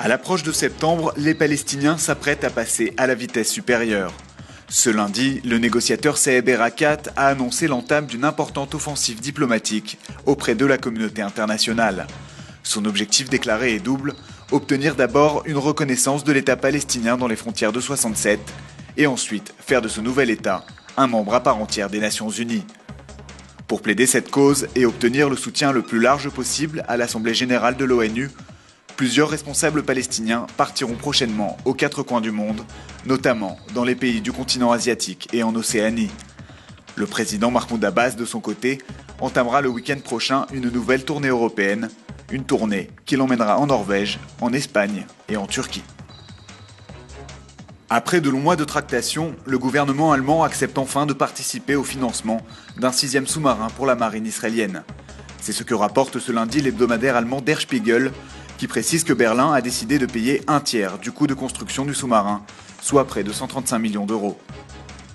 À l'approche de septembre, les Palestiniens s'apprêtent à passer à la vitesse supérieure. Ce lundi, le négociateur Saeb Erekat a annoncé l'entame d'une importante offensive diplomatique auprès de la communauté internationale. Son objectif déclaré est double, obtenir d'abord une reconnaissance de l'État palestinien dans les frontières de 67 et ensuite faire de ce nouvel État un membre à part entière des Nations Unies. Pour plaider cette cause et obtenir le soutien le plus large possible à l'Assemblée générale de l'ONU, plusieurs responsables palestiniens partiront prochainement aux quatre coins du monde, notamment dans les pays du continent asiatique et en Océanie. Le président Mahmoud Abbas, de son côté, entamera le week-end prochain une nouvelle tournée européenne, une tournée qui l'emmènera en Norvège, en Espagne et en Turquie. Après de longs mois de tractations, le gouvernement allemand accepte enfin de participer au financement d'un 6e sous-marin pour la marine israélienne. C'est ce que rapporte ce lundi l'hebdomadaire allemand Der Spiegel, qui précise que Berlin a décidé de payer un tiers du coût de construction du sous-marin, soit près de 135 millions d'euros.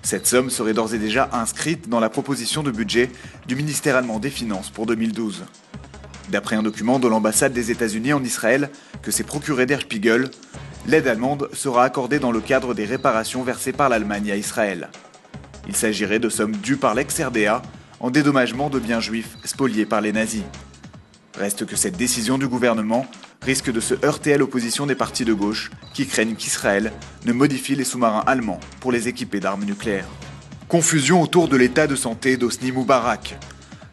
Cette somme serait d'ores et déjà inscrite dans la proposition de budget du ministère allemand des Finances pour 2012. D'après un document de l'ambassade des États-Unis en Israël que s'est procuré Der Spiegel, l'aide allemande sera accordée dans le cadre des réparations versées par l'Allemagne à Israël. Il s'agirait de sommes dues par l'ex-RDA en dédommagement de biens juifs spoliés par les nazis. Reste que cette décision du gouvernement risque de se heurter à l'opposition des partis de gauche qui craignent qu'Israël ne modifie les sous-marins allemands pour les équiper d'armes nucléaires. Confusion autour de l'état de santé d'Hosni Moubarak.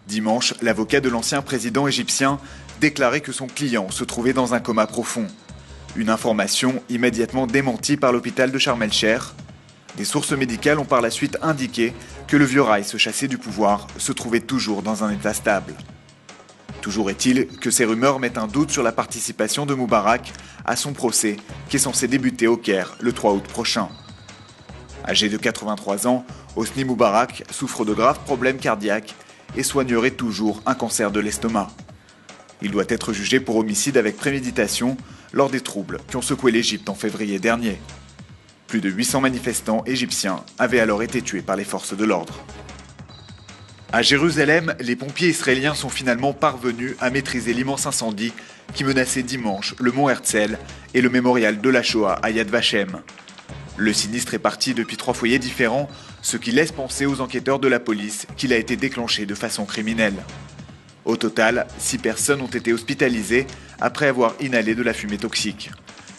Dimanche, l'avocat de l'ancien président égyptien déclarait que son client se trouvait dans un coma profond. Une information immédiatement démentie par l'hôpital de Sharm el-Sheikh. Des sources médicales ont par la suite indiqué que le vieux rail se chassé du pouvoir se trouvait toujours dans un état stable. Toujours est-il que ces rumeurs mettent un doute sur la participation de Moubarak à son procès qui est censé débuter au Caire le 3 août prochain. Âgé de 83 ans, Hosni Moubarak souffre de graves problèmes cardiaques et soignerait toujours un cancer de l'estomac. Il doit être jugé pour homicide avec préméditation lors des troubles qui ont secoué l'Égypte en février dernier. Plus de 800 manifestants égyptiens avaient alors été tués par les forces de l'ordre. À Jérusalem, les pompiers israéliens sont finalement parvenus à maîtriser l'immense incendie qui menaçait dimanche le mont Herzl et le mémorial de la Shoah à Yad Vashem. Le sinistre est parti depuis 3 foyers différents, ce qui laisse penser aux enquêteurs de la police qu'il a été déclenché de façon criminelle. Au total, 6 personnes ont été hospitalisées après avoir inhalé de la fumée toxique.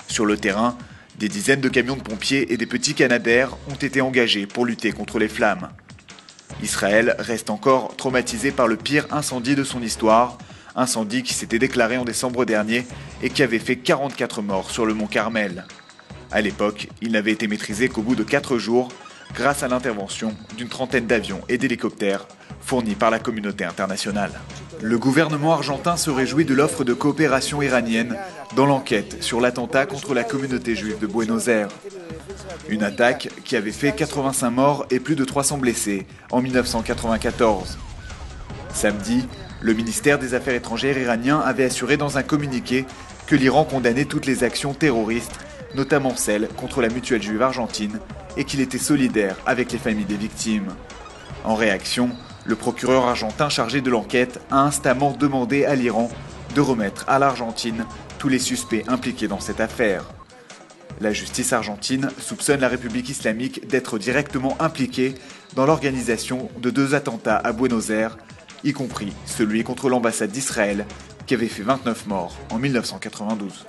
Sur le terrain, des dizaines de camions de pompiers et des petits canadaires ont été engagés pour lutter contre les flammes. Israël reste encore traumatisé par le pire incendie de son histoire, incendie qui s'était déclaré en décembre dernier et qui avait fait 44 morts sur le mont Carmel. À l'époque, il n'avait été maîtrisé qu'au bout de 4 jours, grâce à l'intervention d'une trentaine d'avions et d'hélicoptères fournis par la communauté internationale. Le gouvernement argentin se réjouit de l'offre de coopération iranienne dans l'enquête sur l'attentat contre la communauté juive de Buenos Aires. Une attaque qui avait fait 85 morts et plus de 300 blessés en 1994. Samedi, le ministère des Affaires étrangères iranien avait assuré dans un communiqué que l'Iran condamnait toutes les actions terroristes, notamment celles contre la mutuelle juive argentine, et qu'il était solidaire avec les familles des victimes. En réaction, le procureur argentin chargé de l'enquête a instamment demandé à l'Iran de remettre à l'Argentine tous les suspects impliqués dans cette affaire. La justice argentine soupçonne la République islamique d'être directement impliquée dans l'organisation de 2 attentats à Buenos Aires, y compris celui contre l'ambassade d'Israël qui avait fait 29 morts en 1992.